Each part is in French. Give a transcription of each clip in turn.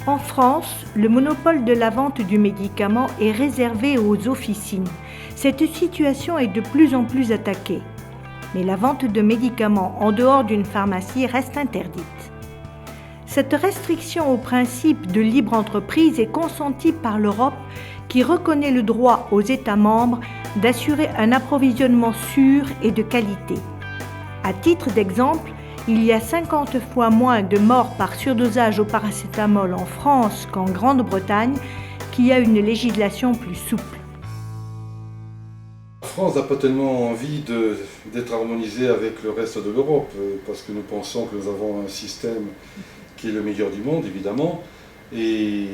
En France, le monopole de la vente du médicament est réservé aux officines. Cette situation est de plus en plus attaquée. Mais la vente de médicaments en dehors d'une pharmacie reste interdite. Cette restriction au principe de libre entreprise est consentie par l'Europe qui reconnaît le droit aux États membres d'assurer un approvisionnement sûr et de qualité. À titre d'exemple, il y a 50 fois moins de morts par surdosage au paracétamol en France qu'en Grande-Bretagne, qui a une législation plus souple. La France n'a pas tellement envie d'être harmonisée avec le reste de l'Europe, parce que nous pensons que nous avons un système qui est le meilleur du monde, évidemment, et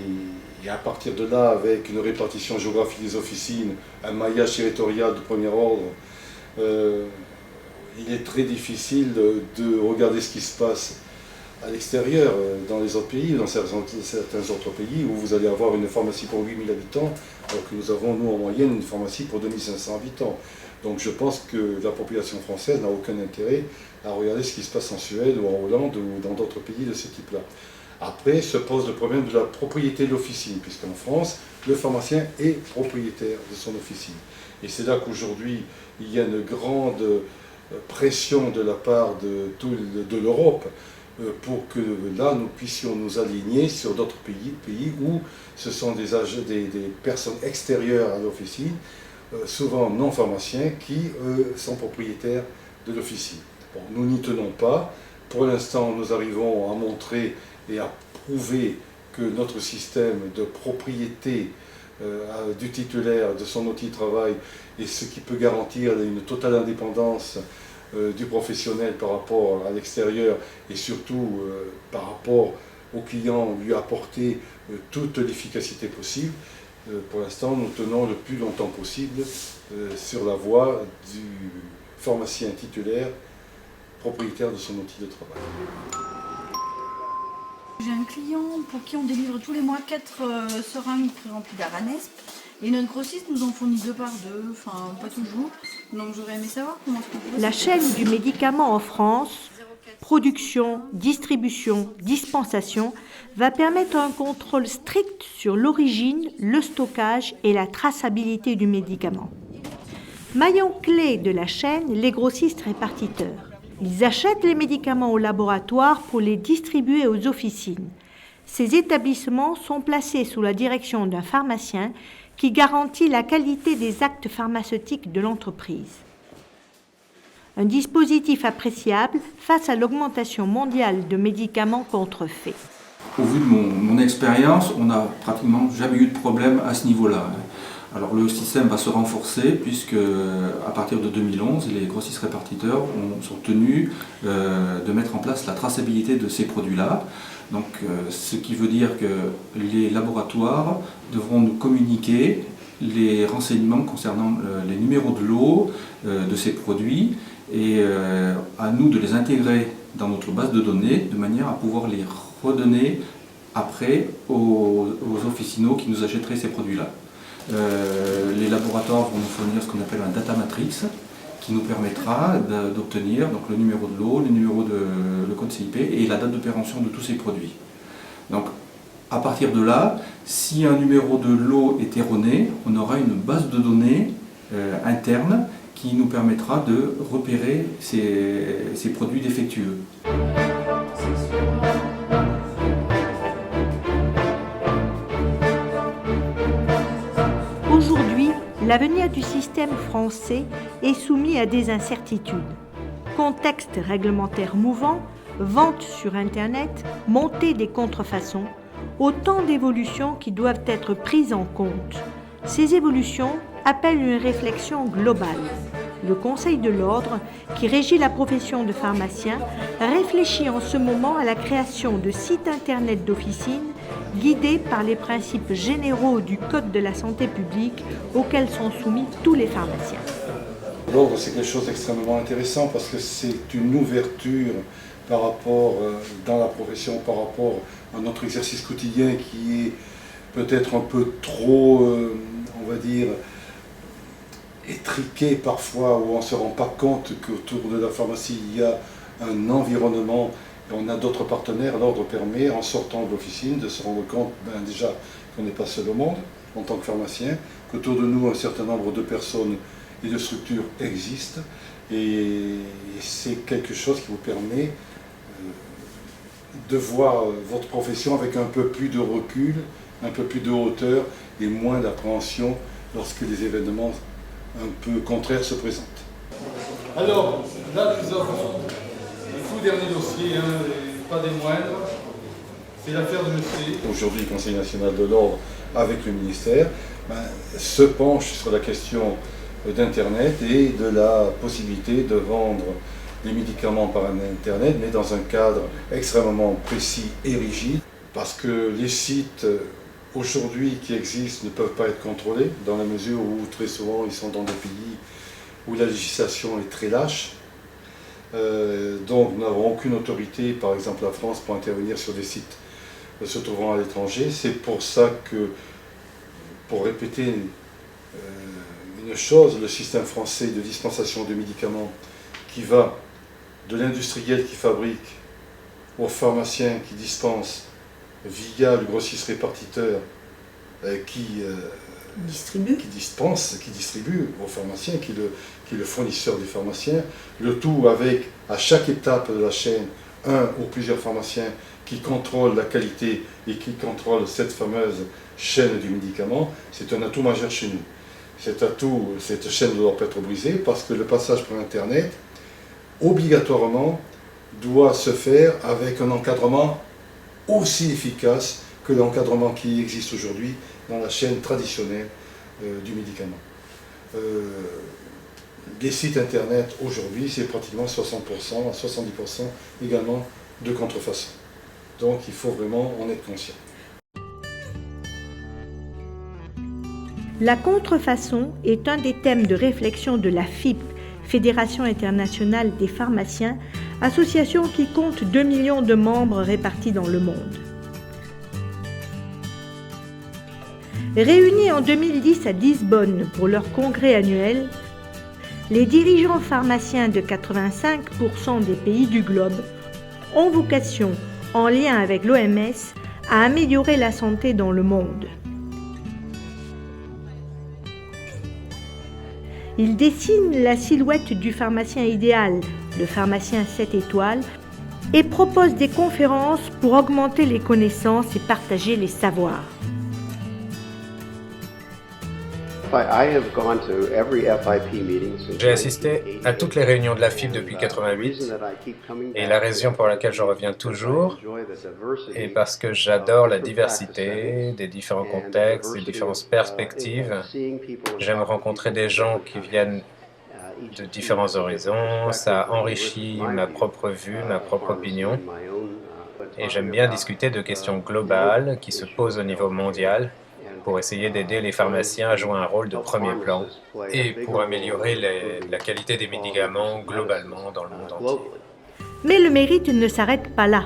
à partir de là, avec une répartition géographique des officines, un maillage territorial de premier ordre, il est très difficile de regarder ce qui se passe à l'extérieur, dans les autres pays, dans certains autres pays, où vous allez avoir une pharmacie pour 8000 habitants, alors que nous avons, nous, en moyenne, une pharmacie pour 2500 habitants. Donc je pense que la population française n'a aucun intérêt à regarder ce qui se passe en Suède ou en Hollande ou dans d'autres pays de ce type-là. Après se pose le problème de la propriété de l'officine, puisqu'en France, le pharmacien est propriétaire de son officine. Et c'est là qu'aujourd'hui, il y a une grande pression de la part de l'Europe pour que là nous puissions nous aligner sur d'autres pays où ce sont des personnes extérieures à l'officine, souvent non pharmaciens, qui sont propriétaires de l'officine. Bon, nous n'y tenons pas. Pour l'instant, nous arrivons à montrer et à prouver que notre système de propriété du titulaire de son outil de travail est ce qui peut garantir une totale indépendance du professionnel par rapport à l'extérieur et surtout par rapport au client, lui apporter toute l'efficacité possible. Pour l'instant, nous tenons le plus longtemps possible sur la voie du pharmacien titulaire propriétaire de son outil de travail. J'ai un client pour qui on délivre tous les mois 4 seringues pré-remplies d'Aranesp. Et notre grossiste nous en fournit 2 par 2, enfin pas toujours. Donc j'aurais aimé savoir comment est-ce qu'on pourrait... La chaîne du médicament en France, production, distribution, dispensation, va permettre un contrôle strict sur l'origine, le stockage et la traçabilité du médicament. Maillon clé de la chaîne, les grossistes répartiteurs. Ils achètent les médicaments au laboratoire pour les distribuer aux officines. Ces établissements sont placés sous la direction d'un pharmacien qui garantit la qualité des actes pharmaceutiques de l'entreprise. Un dispositif appréciable face à l'augmentation mondiale de médicaments contrefaits. Au vu de mon expérience, on n'a pratiquement jamais eu de problème à ce niveau-là. Alors le système va se renforcer puisque à partir de 2011, les grossistes répartiteurs sont tenus de mettre en place la traçabilité de ces produits-là. Donc, ce qui veut dire que les laboratoires devront nous communiquer les renseignements concernant les numéros de lot de ces produits et à nous de les intégrer dans notre base de données de manière à pouvoir les redonner après aux officinaux qui nous achèteraient ces produits-là. Les laboratoires vont nous fournir ce qu'on appelle un data matrix qui nous permettra d'obtenir donc le numéro de lot, le code CIP et la date de péremption de tous ces produits. Donc à partir de là, si un numéro de lot est erroné, on aura une base de données interne qui nous permettra de repérer ces produits défectueux. Aujourd'hui, l'avenir du système français est soumis à des incertitudes. Contexte réglementaire mouvant, vente sur Internet, montée des contrefaçons, autant d'évolutions qui doivent être prises en compte. Ces évolutions appellent une réflexion globale. Le Conseil de l'Ordre, qui régit la profession de pharmacien, réfléchit en ce moment à la création de sites Internet d'officines guidés par les principes généraux du Code de la santé publique auxquels sont soumis tous les pharmaciens. L'ordre, c'est quelque chose d'extrêmement intéressant parce que c'est une ouverture par rapport, dans la profession, par rapport à notre exercice quotidien qui est peut-être un peu trop, on va dire, étriqué parfois, où on ne se rend pas compte qu'autour de la pharmacie, il y a un environnement Et on a d'autres partenaires. L'ordre permet, en sortant de l'officine, de se rendre compte déjà qu'on n'est pas seul au monde en tant que pharmacien, qu'autour de nous un certain nombre de personnes et de structures existent. Et c'est quelque chose qui vous permet de voir votre profession avec un peu plus de recul, un peu plus de hauteur et moins d'appréhension lorsque les événements un peu contraires se présentent. Alors, là nous avons le tout dernier dossier, pas des moindres, c'est l'affaire de l'EC. Aujourd'hui, le Conseil national de l'ordre, avec le ministère, se penche sur la question d'Internet et de la possibilité de vendre des médicaments par Internet, mais dans un cadre extrêmement précis et rigide, parce que les sites aujourd'hui qui existent ne peuvent pas être contrôlés, dans la mesure où très souvent ils sont dans des pays où la législation est très lâche. Donc nous n'avons aucune autorité, par exemple la France, pour intervenir sur des sites se trouvant à l'étranger. C'est pour ça que, pour répéter une chose, le système français de dispensation de médicaments qui va de l'industriel qui fabrique au pharmacien qui dispense via le grossiste répartiteur qui distribue au pharmacien, qui est le fournisseur des pharmaciens, le tout avec à chaque étape de la chaîne un ou plusieurs pharmaciens qui contrôlent la qualité et qui contrôlent cette fameuse chaîne du médicament. C'est un atout majeur chez nous. Cette chaîne doit pas être brisée parce que le passage par Internet, obligatoirement, doit se faire avec un encadrement aussi efficace que l'encadrement qui existe aujourd'hui dans la chaîne traditionnelle du médicament. Les sites Internet aujourd'hui, c'est pratiquement 60% à 70% également de contrefaçon. Donc il faut vraiment en être conscient. La contrefaçon est un des thèmes de réflexion de la FIP, Fédération internationale des pharmaciens, association qui compte 2 millions de membres répartis dans le monde. Réunis en 2010 à Lisbonne pour leur congrès annuel, les dirigeants pharmaciens de 85% des pays du globe ont vocation, en lien avec l'OMS, à améliorer la santé dans le monde. Ils dessinent la silhouette du pharmacien idéal, le pharmacien 7 étoiles, et proposent des conférences pour augmenter les connaissances et partager les savoirs. J'ai assisté à toutes les réunions de la FIP depuis 88 et la raison pour laquelle je reviens toujours est parce que j'adore la diversité des différents contextes, des différentes perspectives. J'aime rencontrer des gens qui viennent de différents horizons, ça enrichit ma propre vue, ma propre opinion et j'aime bien discuter de questions globales qui se posent au niveau mondial pour essayer d'aider les pharmaciens à jouer un rôle de premier plan et pour améliorer la qualité des médicaments globalement dans le monde entier. Mais le mérite ne s'arrête pas là.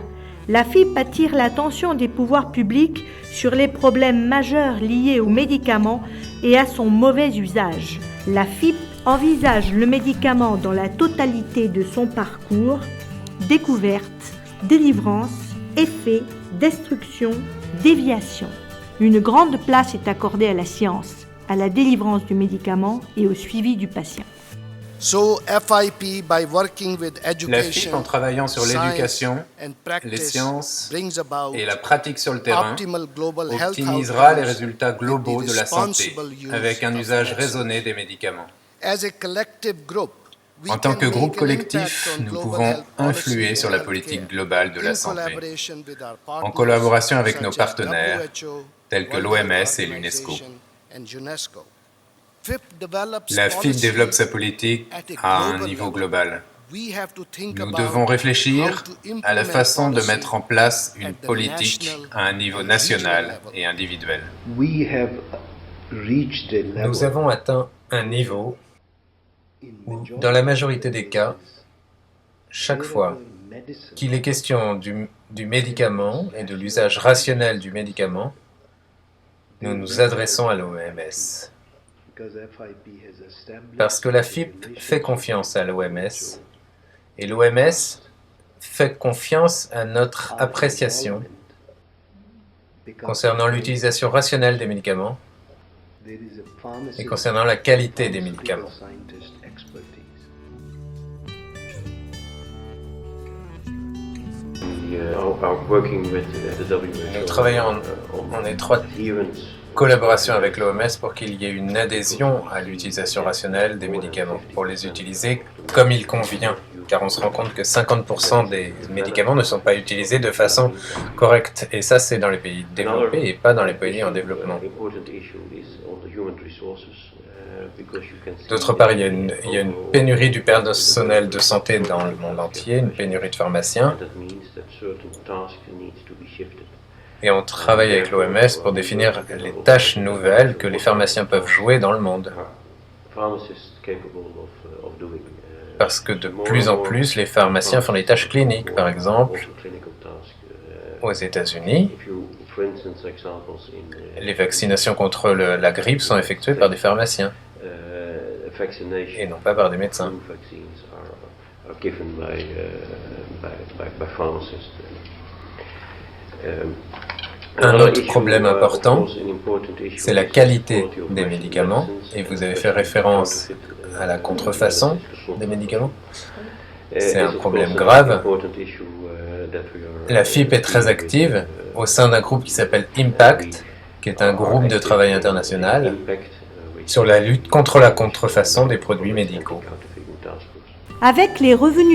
La FIP attire l'attention des pouvoirs publics sur les problèmes majeurs liés aux médicaments et à son mauvais usage. La FIP envisage le médicament dans la totalité de son parcours, découverte, délivrance, effet, destruction, déviation. Une grande place est accordée à la science, à la délivrance du médicament et au suivi du patient. La FIP, en travaillant sur l'éducation, les sciences et la pratique sur le terrain, optimisera les résultats globaux de la santé avec un usage raisonné des médicaments. En tant que groupe collectif, nous pouvons influer sur la politique globale de la santé, en collaboration avec nos partenaires, tels que l'OMS et l'UNESCO. La FIP développe sa politique à un niveau global. Nous devons réfléchir à la façon de mettre en place une politique à un niveau national et individuel. Nous avons atteint un niveau où, dans la majorité des cas, chaque fois qu'il est question du médicament et de l'usage rationnel du médicament, nous nous adressons à l'OMS. Parce que la FIP fait confiance à l'OMS et l'OMS fait confiance à notre appréciation concernant l'utilisation rationnelle des médicaments et concernant la qualité des médicaments. Nous travaillons en étroite collaboration avec l'OMS pour qu'il y ait une adhésion à l'utilisation rationnelle des médicaments, pour les utiliser comme il convient, car on se rend compte que 50% des médicaments ne sont pas utilisés de façon correcte, et ça c'est dans les pays développés et pas dans les pays en développement. D'autre part, il y a une pénurie du personnel de santé dans le monde entier, une pénurie de pharmaciens, et on travaille avec l'OMS pour définir les tâches nouvelles que les pharmaciens peuvent jouer dans le monde. Parce que de plus en plus, les pharmaciens font des tâches cliniques. Par exemple, aux États-Unis, les vaccinations contre la grippe sont effectuées par des pharmaciens et non pas par des médecins. Un autre problème important, c'est la qualité des médicaments, et vous avez fait référence à la contrefaçon des médicaments. C'est un problème grave. La FIP est très active au sein d'un groupe qui s'appelle Impact, qui est un groupe de travail international sur la lutte contre la contrefaçon des produits médicaux. Avec les revenus